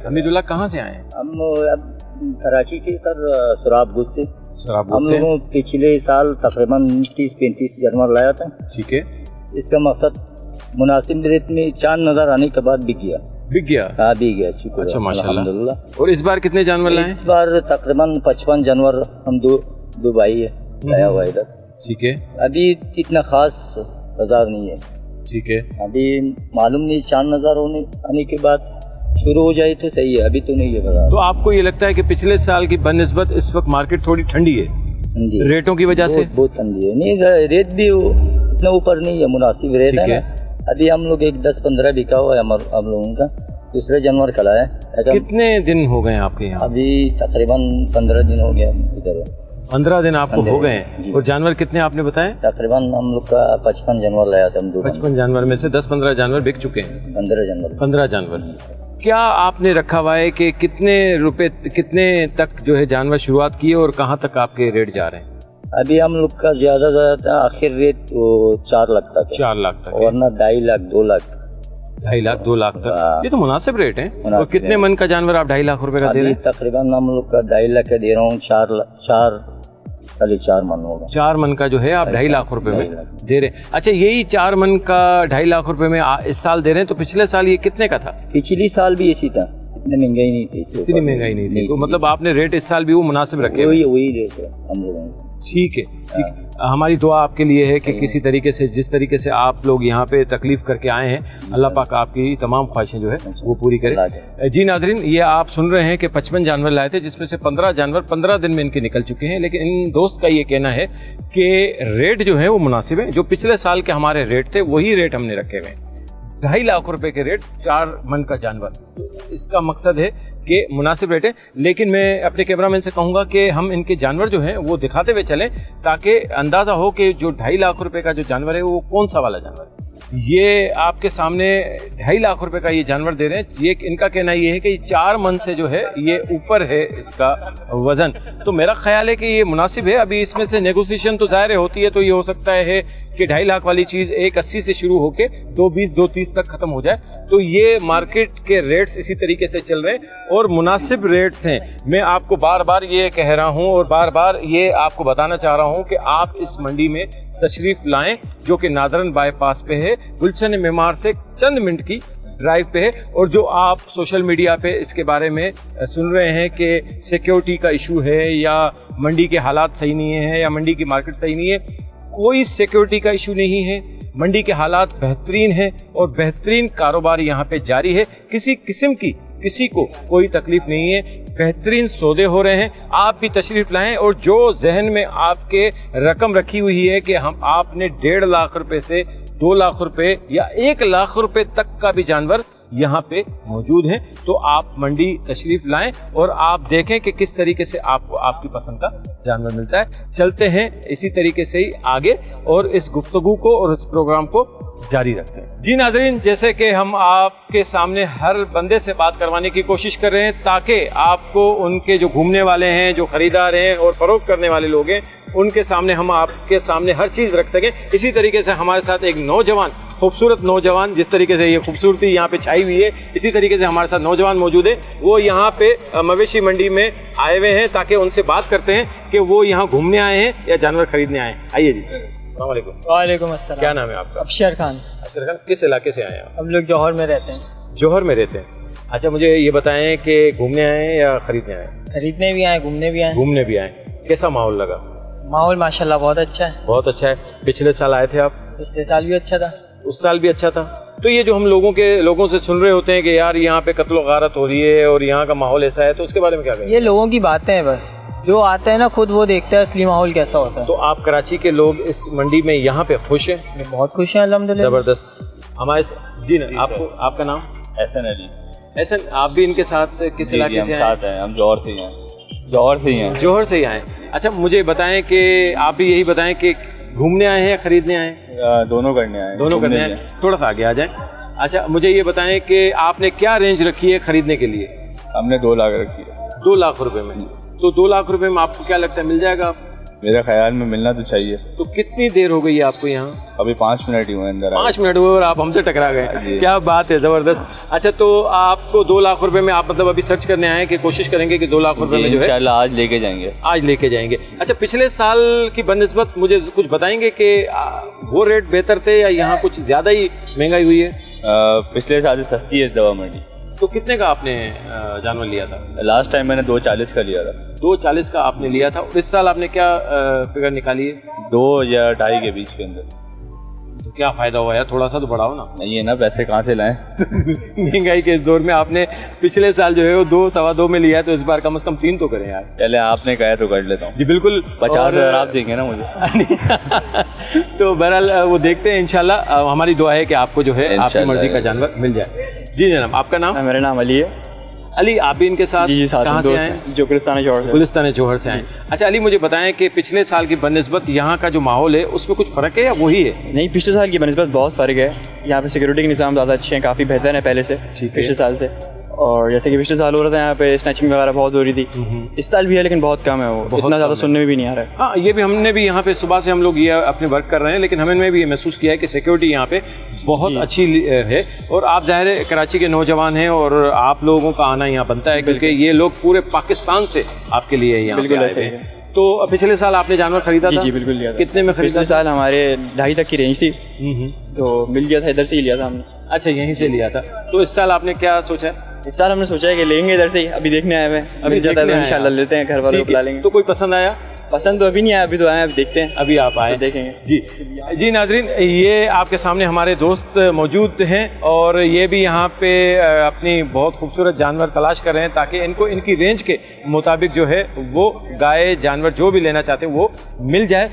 हमीदुल्लाह कहाँ से आए हैं? हम अब कराची से सर, सुराबगुज से। सुराबगुज हम से। लोगों पिछले साल तकरीबन 30-35 जानवर लाया था। ठीक है। इसका मकसद मुनासिब रेट में चांद नजर आने के बाद बिक गया। बिक गया? हाँ, बिक गया, शुक्र। अच्छा, माशाल्लाह। अल्हम्दुलिल्लाह। और इस बार कितने जानवर लाए? इस बार तकरीबन 55 जानवर हम दो भाई है लाया हुआ इधर। ठीक है। अभी इतना खास बाजार नहीं है। ठीक है। अभी मालूम नहीं, चांद नजर आने के बाद शुरू हो जाए तो सही है, अभी तो नहीं है बाजार। तो आपको ये लगता है कि पिछले साल की बनिस्बत इस वक्त मार्केट थोड़ी ठंडी है रेटों की वजह से? बहुत ठंडी है। नहीं, रेट भी इतना ऊपर नहीं है, मुनासिब रेट है ना। अभी हम लोग एक 10-15 बिका हुआ है हम लोगों का। दूसरे जानवर कला है। कितने दिन हो गए आपके यहाँ? अभी तकरीबन 15 दिन हो गया इधर। 15 दिन आपको हो गए हैं। और जानवर कितने आपने बताए? तकरीबन हम लोग का 55 जानवर लाया था हम। 55 जानवर में से 10-15 जानवर बिक चुके हैं। 15 जानवर। क्या आपने रखा हुआ है कि कितने रुपए, कितने तक जो है जानवर शुरुआत की है और कहाँ तक आपके रेट जा रहे हैं? अभी हम लोग का ज्यादा आखिर रेट 4 लाख तक। 4 लाख तक, और ना 2.5 लाख 2 लाख 2.5 लाख 2 लाख तक। ये तो मुनासिब रेट है। और कितने मन का जानवर आप 2.5 लाख रुपए का दे रहे हैं? तकरीबन हम लोग का 2.5 लाख का दे रहा हूँ। 4 मन होगा। 4 मन का जो है आप 2.5 लाख रुपए में दे रहे हैं। अच्छा, यही 4 मन का 2.5 लाख रुपए में इस साल दे रहे हैं, तो पिछले साल ये कितने का था? पिछली साल भी ऐसी था, इतनी महंगाई नहीं थी। इतनी महंगाई नहीं थी, तो मतलब आपने रेट इस साल भी वो मुनासिब रखे? वही रेट है हम लोगों को। ठीक है, ठीक है। हमारी दुआ आपके लिए है कि किसी तरीके से, जिस तरीके से आप लोग यहाँ पे तकलीफ करके आए हैं, अल्लाह पाक आपकी तमाम ख्वाहिशें जो है वो पूरी करे। जी नाज़रीन, ये आप सुन रहे हैं कि 55 जानवर लाए थे, जिसमें से 15 जानवर 15 दिन में इनके निकल चुके हैं। लेकिन इन दोस्त का ये कहना है कि रेट जो है वो मुनासिब है। जो पिछले साल के हमारे रेट थे वही रेट हमने रखे हुए हैं। 2.5 लाख रुपए के रेट 4 मन का जानवर। इसका मकसद है कि मुनासिब रेट है। लेकिन मैं अपने कैमरामैन से कहूँगा कि हम इनके जानवर जो हैं वो दिखाते हुए चलें, ताकि अंदाज़ा हो कि जो 2.5 लाख रुपए का जो जानवर है वो कौन सा वाला जानवर है। ये आपके सामने 2.5 लाख रुपए का ये जानवर दे रहे हैं। ये इनका कहना ये है कि 4 मन से जो है ये ऊपर है इसका वज़न। तो मेरा ख्याल है कि ये मुनासिब है। अभी इसमें से नेगोशिएशन तो ज़ाहिर होती है, तो ये हो सकता है कि 2.5 लाख वाली चीज़ 1.80 से शुरू होके 2.20 2.30 तक ख़त्म हो जाए। तो ये मार्केट के रेट्स इसी तरीके से चल रहे हैं और मुनासिब रेट्स हैं। मैं आपको बार बार ये कह रहा हूँ और बार बार ये आपको बताना चाह रहा हूँ कि आप इस मंडी में तशरीफ़ लाएं, जो कि नादरन बाईपास पे है, गुलशन मेमार से चंद मिनट की ड्राइव पे है। और जो आप सोशल मीडिया पे इसके बारे में सुन रहे हैं कि सिक्योरिटी का इशू है या मंडी के हालात सही नहीं है या मंडी की मार्केट सही नहीं है, कोई सिक्योरिटी का इशू नहीं है। मंडी के हालात बेहतरीन हैं और बेहतरीन कारोबार यहाँ पे जारी है। किसी किस्म की किसी को कोई तकलीफ नहीं है। बेहतरीन सौदे हो रहे हैं। आप भी तशरीफ़ लाएं और जो जहन में आपके रकम रखी हुई है कि हम आपने 1.5 लाख रुपए से 2 लाख रुपए या 1 लाख रुपए तक का भी जानवर यहाँ पे मौजूद हैं, तो आप मंडी तशरीफ़ लाएं और आप देखें कि किस तरीके से आपको आपकी पसंद का जानवर मिलता है। चलते हैं इसी तरीके से ही आगे और इस गुफ्तगू को और इस प्रोग्राम को जारी रखते हैं। जी नाज़रीन, जैसे कि हम आपके सामने हर बंदे से बात करवाने की कोशिश कर रहे हैं, ताकि आपको उनके जो घूमने वाले हैं, जो ख़रीदार हैं और फ़रोख्त करने वाले लोग हैं, उनके सामने हम आपके सामने हर चीज़ रख सकें। इसी तरीके से हमारे साथ एक नौजवान, खूबसूरत नौजवान, जिस तरीके से ये खूबसूरती यहाँ पे छाई हुई है, इसी तरीके से हमारे साथ नौजवान मौजूद है। वो यहाँ पे मवेशी मंडी में आए हुए हैं, ताकि उनसे बात करते हैं कि वो यहाँ घूमने आए हैं या जानवर खरीदने आए हैं। आइए जी। वालेकुम अस्सलाम। क्या नाम है आपका? अबशर खान। अबशर खान, किस इलाके से आए हैं आप? हम लोग जौहर में रहते हैं। जौहर में रहते हैं। अच्छा, मुझे ये बताएं कि घूमने आए हैं या खरीदने आए हैं? खरीदने भी आए, घूमने भी आए। घूमने भी आए। कैसा माहौल लगा? माहौल माशाल्लाह बहुत अच्छा है। बहुत अच्छा है। पिछले साल आए थे आप? पिछले साल भी अच्छा था। उस साल भी अच्छा था। तो ये जो हम लोगों से सुन रहे होते हैं कि यार यहाँ पे कत्ल गारत हो रही है और यहाँ का माहौल ऐसा है, तो उसके बारे में क्या कहेंगे? ये लोगों की बातें हैं, बस जो आता है ना खुद वो देखता है असली माहौल कैसा होता है। तो आप कराची के लोग इस मंडी में यहाँ पे खुश हैं? बहुत खुश हैं अल्हम्दुलिल्लाह। जबरदस्त। हमारे जी ना, आपको, आपका नाम? एहसन अली। एहसन, आप भी इनके साथ किस इलाके से हैं? हम जौहर से ही हैं। जौहर से ही हैं। जौहर से ही आए। अच्छा, मुझे बताएं कि आप भी यही बताएं कि घूमने आए हैं या खरीदने आए हैं? दोनों करने आए। दोनों करने आए। थोड़ा सा आगे आ जाए। अच्छा, मुझे ये बताएं कि आपने क्या रेंज रखी है खरीदने के लिए? हमने 2 लाख रखी है। 2 लाख रुपए में। तो 2 लाख रुपए में आपको क्या लगता है मिल जाएगा? मेरे ख्याल में मिलना तो चाहिए। तो कितनी देर हो गई है आपको यहाँ? अभी 5 मिनट ही हुए अंदर आए। 5 मिनट हुए और आप हमसे टकरा गए, क्या बात है, जबरदस्त। अच्छा, तो आपको 2 लाख रुपए में आप मतलब अभी सर्च करने आए कि कोशिश करेंगे कि 2 लाख रुपए में जो है इंशाल्लाह आज लेके जाएंगे। आज लेके जाएंगे। अच्छा, पिछले साल की बनिस्बत मुझे कुछ बताएंगे कि वो रेट बेहतर थे या यहाँ कुछ ज़्यादा ही महंगाई हुई है? पिछले साल से सस्ती है इस दवा मंडी। तो कितने का आपने जानवर लिया था? लास्ट टाइम मैंने 240 का लिया था। 240 का आपने लिया था। और इस साल आपने क्या फिगर निकाली है? 2 या 2.5 के बीच के अंदर। तो क्या फायदा हुआ यार, थोड़ा सा तो बढ़ाओ ना। नहीं है ना, पैसे कहाँ से लाएं? महंगाई के इस दौर में आपने पिछले साल जो है वो 2 सवा 2 में लिया है, तो इस बार कम से कम 3 तो करें यार। चले, आपने कहा तो कर लेता हूँ। जी बिल्कुल, 50,000 आप देंगे ना मुझे? तो बहरहाल वो देखते हैं इंशाल्लाह। हमारी दुआ है कि आपको जो है आपकी मर्जी का जानवर मिल जाए। जी जनाब, आपका नाम? मेरा नाम अली है। अली, आप भी इनके साथ? जी साथ कहाँ से दोस्त आए? हैं, जो गुलिस्तान जौहर से। गुलिस्तान जौहर से आए। अच्छा अली, मुझे बताएं कि पिछले साल की बनिस्बत यहाँ का जो माहौल है उसमें कुछ फ़र्क है या वही है? नहीं, पिछले साल की बनिस्बत बहुत फ़र्क है। यहाँ पे सिक्योरिटी के निज़ाम ज़्यादा अच्छे हैं, काफ़ी बेहतर है पहले से, पिछले साल से। और जैसे कि पिछले साल हो रहा था यहाँ पे स्नैचिंग वगैरह बहुत हो रही थी, इस साल भी है लेकिन बहुत कम है, वो इतना ज़्यादा सुनने में भी नहीं आ रहा है। हाँ, ये भी हमने भी यहाँ पे सुबह से हम लोग ये अपने वर्क कर रहे हैं, लेकिन हमने भी ये महसूस किया है कि सिक्योरिटी यहाँ पे बहुत अच्छी है। और आप ज़ाहिर है कराची के नौजवान हैं और आप लोगों का आना यहाँ बनता है, क्योंकि ये लोग पूरे पाकिस्तान से आपके लिए यहाँ बिल्कुल पे ऐसे आए ही हैं। है। तो पिछले साल आपने जानवर खरीदा था? जी बिल्कुल लिया था। कितने में खरीदा? पिछले साल हमारे 2.5 तक की रेंज थी, तो मिल गया था, इधर से ही लिया था हमने। अच्छा, यहीं से लिया था। तो इस साल आपने क्या सोचा है? इस साल हमने सोचा है कि लेंगे इधर से ही, अभी देखने आए हुए हैं, अभी जाता है तो इंशाल्लाह लेते हैं, घर वालों को बुला लेंगे। तो कोई पसंद आया? पसंद तो अभी नहीं आया, अभी तो आए, अभी देखते हैं, अभी आप आए तो देखेंगे। जी नाजरीन, ये आपके सामने हमारे दोस्त मौजूद हैं और ये भी यहाँ पे अपनी बहुत खूबसूरत जानवर तलाश कर रहे हैं ताकि इनको इनकी रेंज के मुताबिक जो है वो गाय जानवर जो भी लेना चाहते हैं वो मिल जाए।